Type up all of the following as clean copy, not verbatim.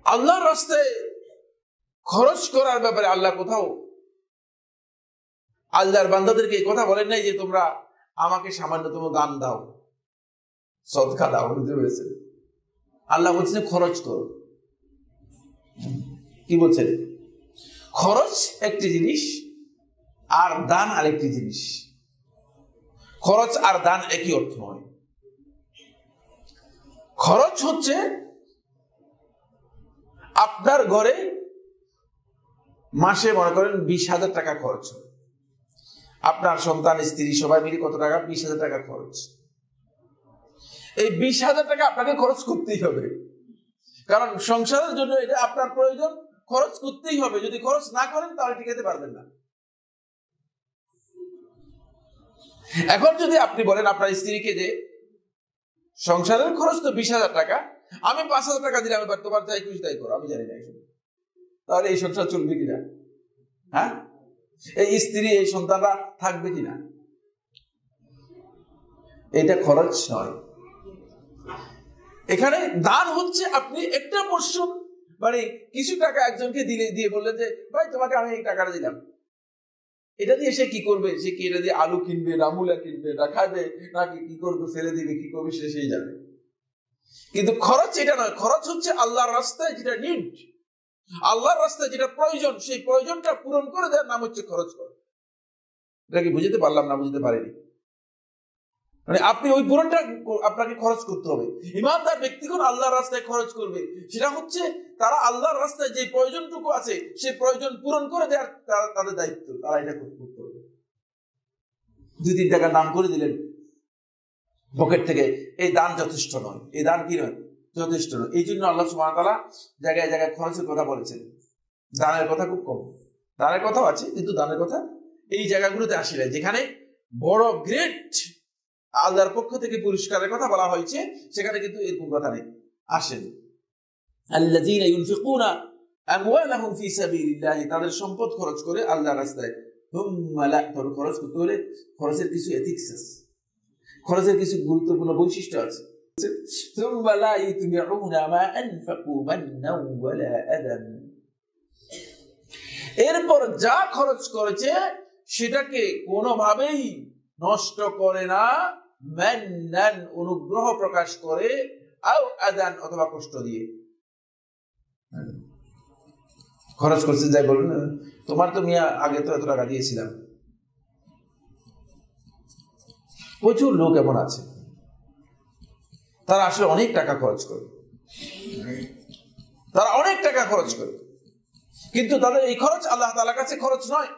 আল্লাহর রাস্তায় খরচ করার ব্যাপারে আল্লাহ কোথাও আল্লাহর বান্দাদেরকে এই কথা বলেন নাই যে তোমরা আমাকে সামান্যতম দান দাও, সদকা দাও। বুঝতে পেরেছেন? আল্লাহ বলছেন খরচ করো। কি বলছেন? খরচ একটি জিনিস আর দান আরেকটি জিনিস। খরচ আর দান একই অর্থ নয়। খরচ হচ্ছে আপনার ঘরে মাসে মনে করেন 20,000 টাকা খরচ হয়, আপনার সন্তান স্ত্রী সবাই মিলে কত টাকা? 20,000 টাকা খরচ। এই 20,000 টাকা আপনাকে খরচ করতেই হবে, কারণ সংসারের জন্য এটা আপনার প্রয়োজন, খরচ করতেই হবে। যদি খরচ না করেন তাহলে টিকাতে পারবেন না। এখন যদি আপনি বলেন আপনার স্ত্রীকে যে সংসারের খরচ তো 20,000 টাকা, আমি 5,000 টাকা দিলাম, এবার তোমার তাই খুশি তাই করো, আমি জানি না, তাহলে এই সংসার চলবে কিনা? হ্যাঁ, এই স্ত্রী এই সন্তানরা থাকবে কিনা? এটা খরচ নয়। এখানে দান হচ্ছে আপনি একটা পোর্শন, মানে কিছু টাকা একজনকে দিয়ে বললেন যে ভাই তোমাকে আমি এই টাকাটা দিলাম, এটা দিয়ে সে কি করবে? সে কি এটা দিয়ে আলু কিনবে না মূলা কিনবে না খাবে নাকি কি করবে, ফেলে দিবে, কি করবে সে সেই জানে। কিন্তু খরচ এটা নয়। খরচ হচ্ছে আল্লাহর রাস্তায় যেটা নিড, আল্লাহর রাস্তায় যেটা প্রয়োজন, সেই প্রয়োজনটা পূরণ করে দেওয়ার নাম হচ্ছে খরচ করা। এটা কি বুঝতে পারলাম না? বুঝতে পারিনি। মানে আপনি ওই পূরণটা আপনাকে খরচ করতে হবে। ইমানদার ব্যক্তিগণ আল্লাহর রাস্তায় খরচ করবে, সেটা হচ্ছে তারা আল্লাহর রাস্তায় যে প্রয়োজনটুকু আছে সেই প্রয়োজন পূরণ করে দেওয়ার তাদের দায়িত্ব, তারা এটা করতে হবে। 2-3 টাকা দান করে দিলেন পকেট থেকে, এই দান যথেষ্ট নয়। এই দান কি নয়? যথেষ্ট নয়। এই জন্য আল্লাহ সুবহানাহু ওয়া তাআলা জায়গায় জায়গায় খরচের কথা বলেছেন, দানের কথা খুব কম। দানের কথাও আছে, কিন্তু দানের কথা এই জায়গাগুলোতে আসে না। যেখানে বড় গ্রেট আল্লাহর পক্ষ থেকে পুরস্কারের কথা বলা হয়েছে, সেখানে কিন্তু এরকম কথা নেই, আসেন। আল্লাযীনা ইউনফিকুনা আমওয়ালাহুম ফি সাবিলিল্লাহ, তাদের সম্পদ খরচ করে আল্লাহর রাস্তায়। সুম্মা লা, তবে খরচ করতে হলে খরচের কিছু এথিক্স আছে, খরচের কিছু গুরুত্বপূর্ণ বৈশিষ্ট্য আছে। সুম্মা লা ইউতবিউনা মা আনফাকু মান্নাও ওয়ালা আযান, এরপর যা খরচ করেছে সেটাকে কোনোভাবেই নষ্ট করে না, মান্নান, অনুগ্রহ প্রকাশ করে, আও আযান, অথবা কষ্ট দিয়ে। খরচ করছে যাই বলুন, তোমার তো মিয়া আগে তো এত টাকা দিয়েছিলাম। প্রচুর লোক এমন আছে, তারা আসলে অনেক টাকা খরচ করে, তারা অনেক টাকা খরচ করে, কিন্তু তাদের এই খরচ আল্লাহ তাআলার কাছে খরচ নয়।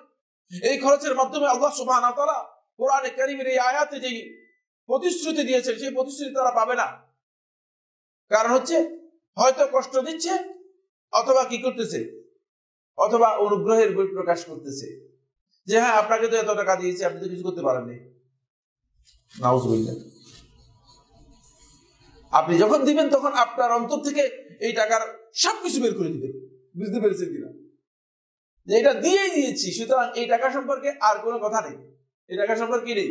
এই খরচের মাধ্যমে আল্লাহ সুবহানাহু ওয়া তাআলা কোরআনে কারীমের এই আয়াতে যে প্রতিশ্রুতি দিয়েছেন, সেই প্রতিশ্রুতি তারা পাবে না। কারণ হচ্ছে হয়তো কষ্ট দিচ্ছে, অথবা কি করতেছে, অথবা অনুগ্রহের বই প্রকাশ করতেছে যে হ্যাঁ আপনাকে তো এত টাকা দিয়েছি, আপনি তো কিছু করতে পারেননি। নাউজুবিল্লাহ। আপনি যখন দিবেন তখন আপনার অন্তর থেকে এই টাকার সবকিছু বের করে দিবেন। বুঝতে পেরেছেন কিনা? যে এটা দিয়েই দিয়েছি, সুতরাং এই টাকা সম্পর্কে আর কোনো কথা নেই, এই টাকা সম্পর্কে নেই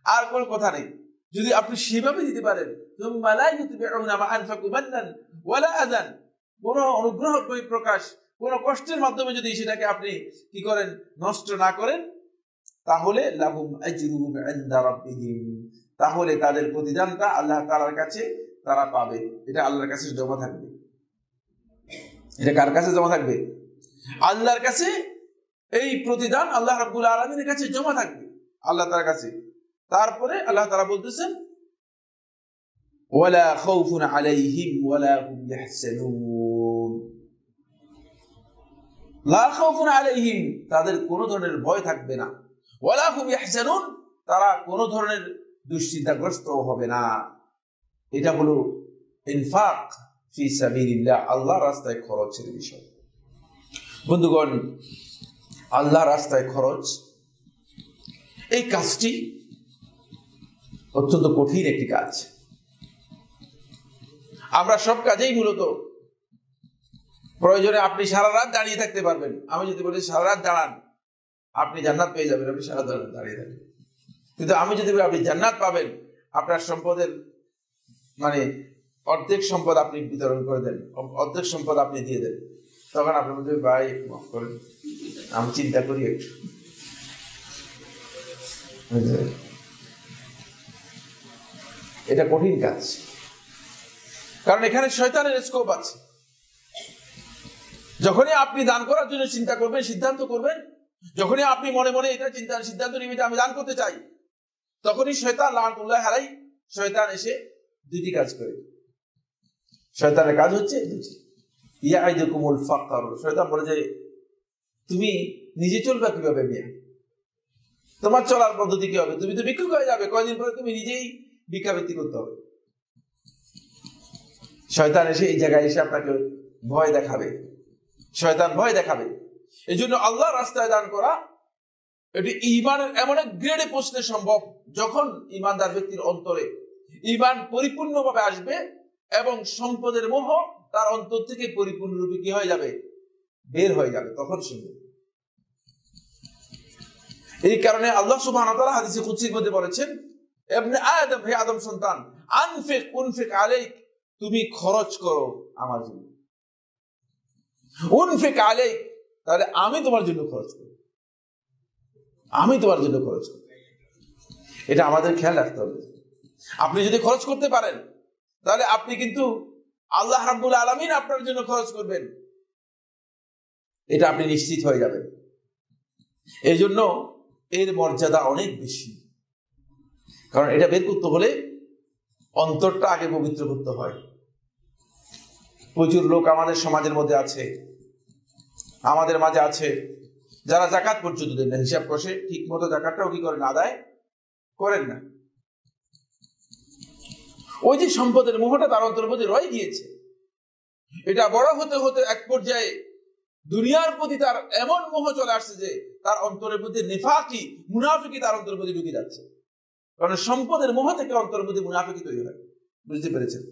আর কোনো কথা নেই। যদি আপনি সেভাবে দিতে পারেন, কোন অনুগ্রহ প্রকাশ, কোন কষ্টের মাধ্যমে যদি সেটাকে আপনি কি করেন, নষ্ট না করেন, তাহলে লাহুম আজরুহুম ইনদা রাব্বিহিম, তাহলে তাদের প্রতিদানটা আল্লাহ তাআলার কাছে তারা পাবে। এটা আল্লাহর কাছে জমা থাকবে। এটা কার কাছে জমা থাকবে? আল্লাহর কাছে। এই প্রতিদান আল্লাহ রাব্বুল আলামিনের কাছে জমা থাকবে, আল্লাহ তাআলার কাছে। তারপরে আল্লাহ তাআলা বলতেছেন ওয়ালা খাউফুন আলাইহিম ওয়ালা হুম ইয়াহজানুন, লা খাউফুন আলাইহিম, তাদের কোনো ধরনের ভয় থাকবে না, ওয়ালা হুম ইয়াহজানুন, তারা কোনো ধরনের দুশ্চিন্তাগ্রস্ত হবে না। এটা হলো ইনফাক ফি সাবিলিল্লাহ, আল্লাহর রাস্তায় খরচের বিষয়। বন্ধুগণ, আল্লাহর রাস্তায় খরচ, এই কাজটি অত্যন্ত কঠিন একটি কাজ। আমরা সব কাজেই মূলত প্রয়োজনে আপনি সারা রাত দাঁড়িয়ে থাকতে পারবেন। আমি যদি বলি সারা রাত দাঁড়ান, আপনি জান্নাত পেয়ে যাবেন, আপনি সারা রাত দাঁড়িয়ে থাকবেন। কিন্তু আমি যদি বলি আপনি জান্নাত পাবেন, আপনার সম্পদের মানে অর্ধেক সম্পদ আপনি বিতরণ করে দেন, অর্ধেক সম্পদ আপনি দিয়ে দেন, তখন আপনি বলবেন ভাই মাফ করেন, আমি চিন্তা করি একটু। এটা কঠিন কাজ, কারণ এখানে শয়তানের স্কোপ আছে। যখনই আপনি দান করার জন্য চিন্তা করবেন, সিদ্ধান্ত করবেন, যখনই আপনি মনে মনে এটা সিদ্ধান্ত নিবেন আমি দান করতে চাই, তখনই শয়তান লাআনাতুল্লাহ আলাইহি, শয়তান এসে দুটি কাজ করে। শয়তানের কাজ হচ্ছে দুটি। ইয়াইদুকুমুল ফাকর, শয়তান বলে যে তুমি নিজে চলবে কিভাবে মিয়া, তোমার চলার পদ্ধতি কি হবে, তুমি তো ভিক্ষুক হয়ে যাবে, কয়দিন পরে তুমি নিজেই ভিক্ষাবৃত্তি করতে হবে। শয়তান এসে এই জায়গায় এসে আপনাকে ভয় দেখাবে, শয়তান ভয় দেখাবে। এই জন্য আল্লাহর রাস্তায় দান করা এটি ঈমানের এমন এক গ্রেডে পৌঁছতে সম্ভব যখন ঈমানদার ব্যক্তির অন্তরে ঈমান পরিপূর্ণভাবে আসবে এবং সম্পদের মোহ তার অন্তর থেকে পরিপূর্ণরূপে কি হয়ে যাবে, বের হয়ে যাবে, তখন সম্ভব। এই কারণে আল্লাহ সুবহানাহু ওয়া তাআলা হাদিসে কুদসির মধ্যে বলেছেন, ইবনে আদম, হে আদম সন্তান, আনফিক উনফিক আলাইক, তুমি খরচ করো আমার জন্য, উনফিক আলাইক, তাহলে আমি তোমার জন্য খরচ করব, আমি তোমার জন্য খরচ করব। এটা আমাদের খেয়াল রাখতে হবে। আপনি যদি খরচ করতে পারেন তাহলে আপনি কিন্তু আল্লাহ রাব্বুল আলামিন আপনার জন্য খরচ করবেন, এটা আপনি নিশ্চিত হয়ে যাবেন। এই জন্য এর মর্যাদা অনেক বেশি, কারণ এটা বের করতে হলে অন্তরটা আগে পবিত্র করতে হয়। প্রচুর লোক আমাদের সমাজের মধ্যে আছে, আমাদের মাঝে আছে, যারা যাকাত পর্যন্ত দেন না, হিসাব কষে ঠিক মতো যাকাতটাও কি করেন, আদায় করেন না। ওই যে সম্পদের মোহটা তার অন্তরের মধ্যে রয়ে গিয়েছে, এটা বড় হতে হতে এক পর্যায়ে দুনিয়ার প্রতি তার এমন মোহ চলে আসছে যে তার অন্তরের মধ্যে নিফাকি, মুনাফিকি তার অন্তরের মধ্যে ঢুকে যাচ্ছে। কারণ সম্পদের মোহ থেকে অন্তরের মধ্যে মুনাফিকি তৈরি হয়। বুঝতে পেরেছেন?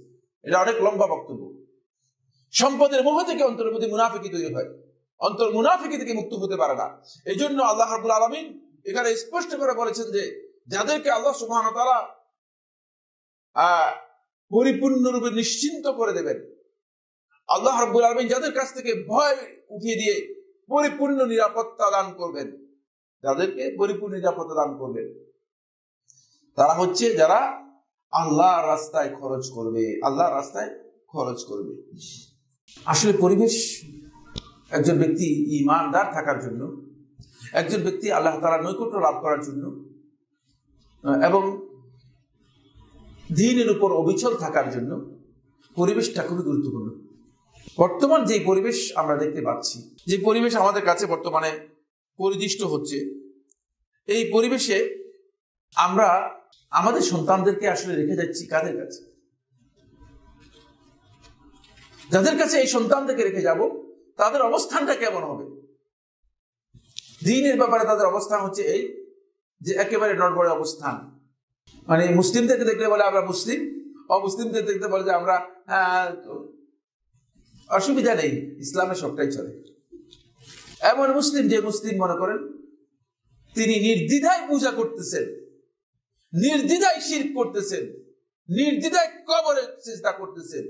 এটা অনেক লম্বা বক্তব্য। সম্পদের মোহ থেকে অন্তরের মধ্যে মুনাফিকি তৈরি হয়, অন্তর মুনাফিকি থেকে মুক্ত হতে পারে না। এই জন্য আল্লাহ রাব্বুল আলামিন এখানে স্পষ্ট করে বলেছেন যে যাদেরকে আল্লাহ সুবহানাহু ওয়া তাআলা পরিপূর্ণরূপে নিশ্চিন্ত করে দেবেন, আল্লাহ রাব্বুল আলামিন যাদের কাছ থেকে ভয় উঠিয়ে দিয়ে পরিপূর্ণ নিরাপত্তা দান করবেন, যাদেরকে পরিপূর্ণ নিরাপত্তা দান করবেন, তারা হচ্ছে যারা আল্লাহর রাস্তায় খরচ করবে, আল্লাহর রাস্তায় খরচ করবে। আসলে পরিবেশ একজন ব্যক্তি ঈমানদার থাকার জন্য, একজন ব্যক্তি আল্লাহ তাআলার নৈকট্য লাভ করার জন্য এবং দ্বীনের উপর অবিচল থাকার জন্য পরিবেশটা খুবই গুরুত্বপূর্ণ। বর্তমান যে পরিবেশ আমরা দেখতে পাচ্ছি, যে পরিবেশ আমাদের কাছে বর্তমানে পরিদৃষ্ট হচ্ছে, এই পরিবেশে আমরা আমাদের সন্তানদেরকে আসলে রেখে যাচ্ছি কাদের কাছে? যাদের কাছে এই সন্তানদেরকে রেখে যাব তাদের অবস্থানটা কেমন হবে? দ্বীনের ব্যাপারে তাদের অবস্থান হচ্ছে এই যে একেবারে নড়বড়ে অবস্থান। মানে মুসলিমদেরকে দেখলে বলে আমরা মুসলিম, অমুসলিমদের দেখতে বলে যে আমরা অসুবিধা নেই, ইসলামে সবটাই চলে। এমন মুসলিম যে মুসলিম মনে করেন তিনি নির্দ্বিধায় পূজা করতেছেন, নির্দ্বিধায় শিরক করতেছেন, নির্দ্বিধায় কবরে সিজদা করতেছেন,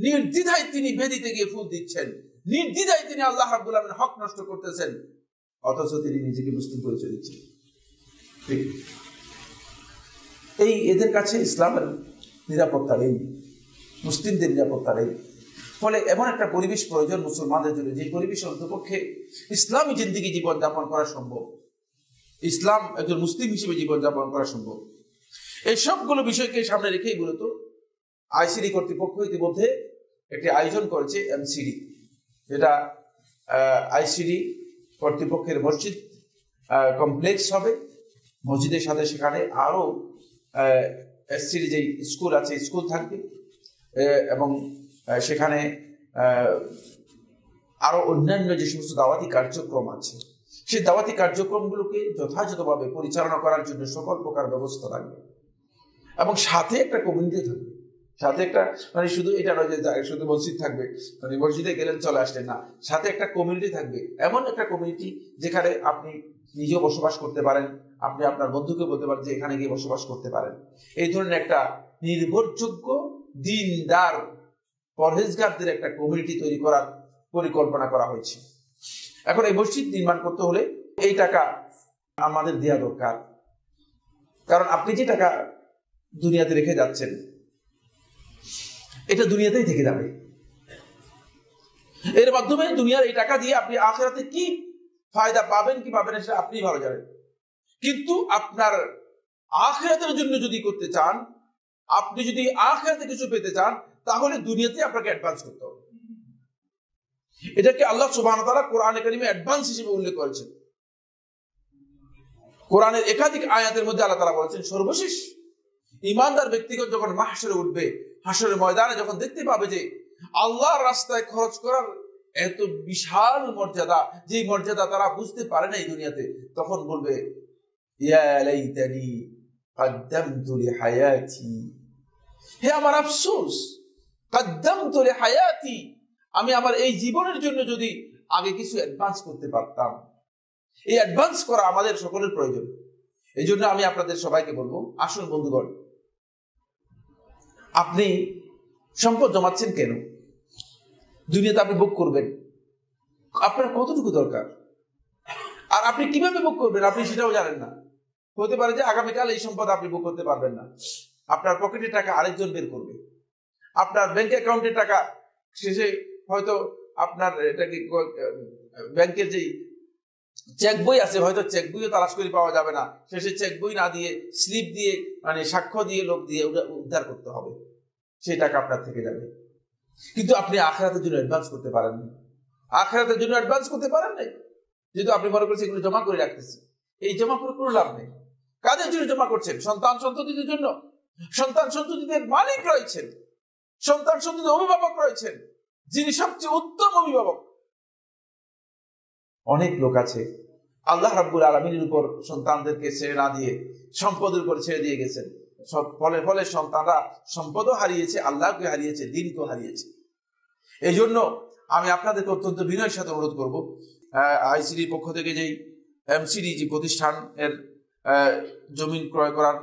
নির্দ্বিধায় তিনি বেদিতে গিয়ে ফুল দিচ্ছেন, নির্দ্বিধায় তিনি আল্লাহ রাব্বুল আলামিনের হক নষ্ট করতেছেন, অথচ তিনি নিজেকে মুসলিম পরিচয় দিচ্ছেন। এই এদের কাছে ইসলামের নিরাপত্তা নেই, মুসলিমদের নিরাপত্তা নেই। ফলে এমন একটা পরিবেশ প্রয়োজন মুসলমানদের জন্য, যে পরিবেশের অন্তপক্ষে ইসলামী জিন্দেগি জীবনযাপন করা সম্ভব, ইসলাম একজন মুসলিম হিসেবে জীবনযাপন করা সম্ভব। এই সবগুলো বিষয়কে সামনে রেখেই মূলত আইসিডি কর্তৃপক্ষ ইতিমধ্যে একটি আয়োজন করেছে এমসিডি, যেটা আইসিডি কর্তৃপক্ষের মসজিদ কমপ্লেক্স হবে। মসজিদের সাথে সেখানে আরো এসসিডি যে স্কুল আছে স্কুল থাকবে এবং সেখানে আরো অন্যান্য যে সমস্ত দাওয়াতি কার্যক্রম আছে সেই দাওয়াতি কার্যক্রমগুলোকে যথাযথভাবে পরিচালনা করার জন্য সকল প্রকার ব্যবস্থা থাকবে। এবং সাথে একটা কমিউনিটি থাকবে, সাথে একটা মানে শুধু এটা নয় যে শুধু মসজিদ থাকবে, মানে মসজিদে গেলেন চলে আসলেন না, সাথে একটা কমিউনিটি থাকবে। এমন একটা কমিউনিটি যেখানে আপনি নিজেও বসবাস করতে পারেন, আপনি আপনার বন্ধুকে বলতে পারেন যে এখানে গিয়ে বসবাস করতে পারেন। এই ধরনের একটা নির্ভরযোগ্য দিনদার পরহেজগারদের একটা কমিউনিটি তৈরি করার পরিকল্পনা করা হয়েছে। এখন এই মসজিদ নির্মাণ করতে হলে এই টাকা আমাদের দেওয়া দরকার, কারণ আপনি যে টাকা দুনিয়াতে রেখে যাচ্ছেন এটা দুনিয়াতেই থেকে যাবে। এর মাধ্যমে দুনিয়ার এই টাকা দিয়ে আপনি আখিরাতে কি ফায়দা পাবেন কি পাবেন সেটা আপনি ভালো জানেন। কিন্তু আপনার আখিরাতের জন্য যদি করতে চান, আপনি যদি আখিরাতে কিছু পেতে চান, তাহলে দুনিয়াতে আপনাকে অ্যাডভান্স করতে হবে। এটাকে আল্লাহ সুবহানাহু ওয়া তাআলা কোরআনে কারিমে অ্যাডভান্স হিসেবে উল্লেখ করেছেন। কোরআনের একাধিক আয়াতের মধ্যে আল্লাহ তাআলা বলেছেন, সর্বশেষ ঈমানদার ব্যক্তিগণ যখন মাহশরে উঠবে, হাসরের ময়দানে যখন দেখতে পাবে যে আল্লাহর রাস্তায় খরচ করার এত বিশাল মর্যাদা, যে মর্যাদা তারা বুঝতে পারে না এই দুনিয়াতে, তখন বলবে ইয়া লাইতানি কদ্দামতু লিহায়াতি, হে আমার আফসোস, কদ্দামতু লিহায়াতি, আমি আমার এই জীবনের জন্য যদি আগে কিছু অ্যাডভান্স করতে পারতাম। এই অ্যাডভান্স করা আমাদের সকলের প্রয়োজন। এই জন্য আমি আপনাদের সবাইকে বলবো, আসুন বন্ধুগণ, আপনি সম্পদ জমাচ্ছেন কেন? দুনিয়াতে আপনি ভোগ করবেন, আপনার কতটুকু দরকার আর আপনি কিভাবে ভোগ করবেন আপনি সেটাও জানেন না। হতে পারে যে আগামীকাল এই সম্পদ আপনি ভোগ করতে পারবেন না, আপনার পকেটের টাকা আরেকজন বের করবে, আপনার ব্যাংক অ্যাকাউন্টের টাকা শেষে হয়তো আপনার এটাকে ব্যাংকের যেই চেক বই আছে, হয়তো চেক বইও তালাশ করে পাওয়া যাবে না, শেষে চেক বই না দিয়ে স্লিপ দিয়ে মানে সাক্ষ্য দিয়ে লোক দিয়ে উদ্ধার করতে হবে, সেই টাকা আপনার থেকে যাবে। কিন্তু আপনি আখিরাতের জন্য অ্যাডভান্স করতে পারেন না, আখিরাতের জন্য অ্যাডভান্স করতে পারেন না, যেহেতু আপনি মনে করছেন এগুলো জমা করে রাখতেছি। এই জমা করে কোনো লাভ নেই। কাদের জন্য জমা করছেন? সন্তান সন্ততিদের জন্য। সন্তান সন্ততিদের মালিক রয়েছেন, সন্তান সন্ততিদের অভিভাবক রয়েছেন, যিনি সবচেয়ে উত্তম অভিভাবক। অনেক লোক আছে আল্লাহ রাব্বুল আলামিনের উপর সন্তানদেরকে ছেড়ে না দিয়ে সম্পদের উপর ছেড়ে দিয়ে গেছেন। ফলে সন্তানরা সম্পদও হারিয়েছে, আল্লাহকে হারিয়েছে, দিনকেও হারিয়েছে। এই জন্য আমি আপনাদেরকে অত্যন্ত বিনয়ের সাথে অনুরোধ করবো, আইসিডির পক্ষ থেকে যেই এমসিডি যে প্রতিষ্ঠান এর জমিন ক্রয় করার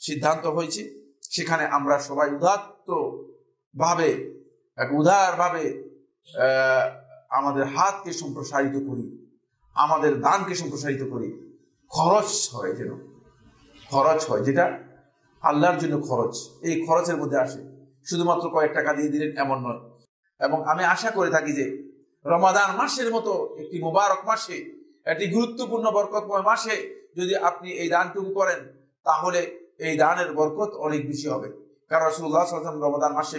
সিদ্ধান্ত হয়েছে, সেখানে আমরা সবাই উদারভাবে আমাদের হাতকে সম্প্রসারিত করি, আমাদের দানকে সম্প্রসারিত করি। খরচ হয় যেটা আল্লাহর জন্য খরচ, এই খরচের মধ্যে আসে। শুধুমাত্র কয়েক টাকা দিয়ে দিলেন এমন নয়। এবং আমি আশা করে থাকি যে রমাদান মাসের মতো একটি মুবারক মাসে, একটি গুরুত্বপূর্ণ বরকতময় মাসে যদি আপনি এই দানটুকু করেন, তাহলে এই দানের বরকত অনেক বেশি হবে। কারণ রাসূলুল্লাহ সাল্লাল্লাহু আলাইহি ওয়াসাল্লাম রমাদান মাসে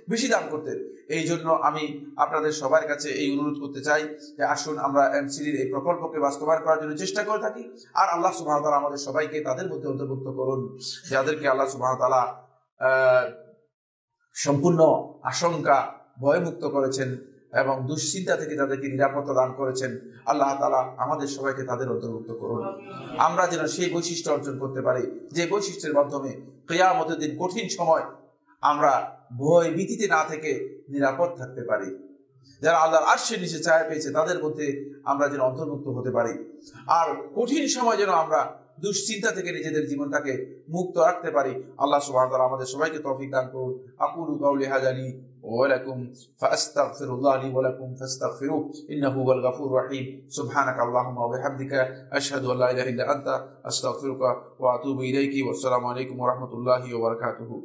বেশি দান করতেন। এই জন্য আমি আপনাদের সবার কাছে এই অনুরোধ করতে চাই যে আসুন আমরা এমসিডির এই প্রকল্পকে বাস্তবায়ন করার জন্য চেষ্টা করে থাকি। আর আল্লাহ সুবহানাহু ওয়া তাআলা আমাদের সবাইকে তাদের মধ্যে অন্তর্ভুক্ত করুন যাদেরকে আল্লাহ সুবহানাহু ওয়া তাআলা সম্পূর্ণ আশঙ্কা ভয়মুক্ত করেছেন এবং দুশ্চিন্তা থেকে তাদেরকে নিরাপত্তা দান করেছেন। আল্লাহ তাআলা আমাদের সবাইকে তাদের অন্তর্ভুক্ত করুন। আমরা যেন সেই বৈশিষ্ট্য অর্জন করতে পারি যে বৈশিষ্ট্যের মাধ্যমে কিয়ামতের দিন কঠিন সময় আমরা ভয় ভীতিতে না থেকে নিরাপদ থাকতে পারি। যারা আল্লাহর আরশের নিচে ছায়া পেয়েছে তাদের মধ্যে আমরা যেন অন্তর্ভুক্ত হতে পারি। আর কঠিন সময় যেন আমরা দুশ্চিন্তা থেকে নিজেদের জীবনটাকে মুক্ত রাখতে পারি। আল্লাহ সুবহানাহু ওয়া তাআলা আমাদের সবাইকে তৌফিক দান করুন। আকুলু কাওলি হাযা লি ওয়া লাকুম ফাস্তাগফিরুল্লাহ লি ওয়া লাকুম ফাস্তাগফিরুহু ইন্নাহু হুয়াল গাফুরুর রহিম। সুবহানাকা আল্লাহুম্মা ওয়া বিহামদিকা আশহাদু আল্লা ইলাহা ইল্লা আনতা আস্তাগফিরুকা ওয়া আতুবু ইলাইকি। ওয়া আসসালামু আলাইকুম ওয়া রাহমাতুল্লাহি ওয়া বারাকাতুহু।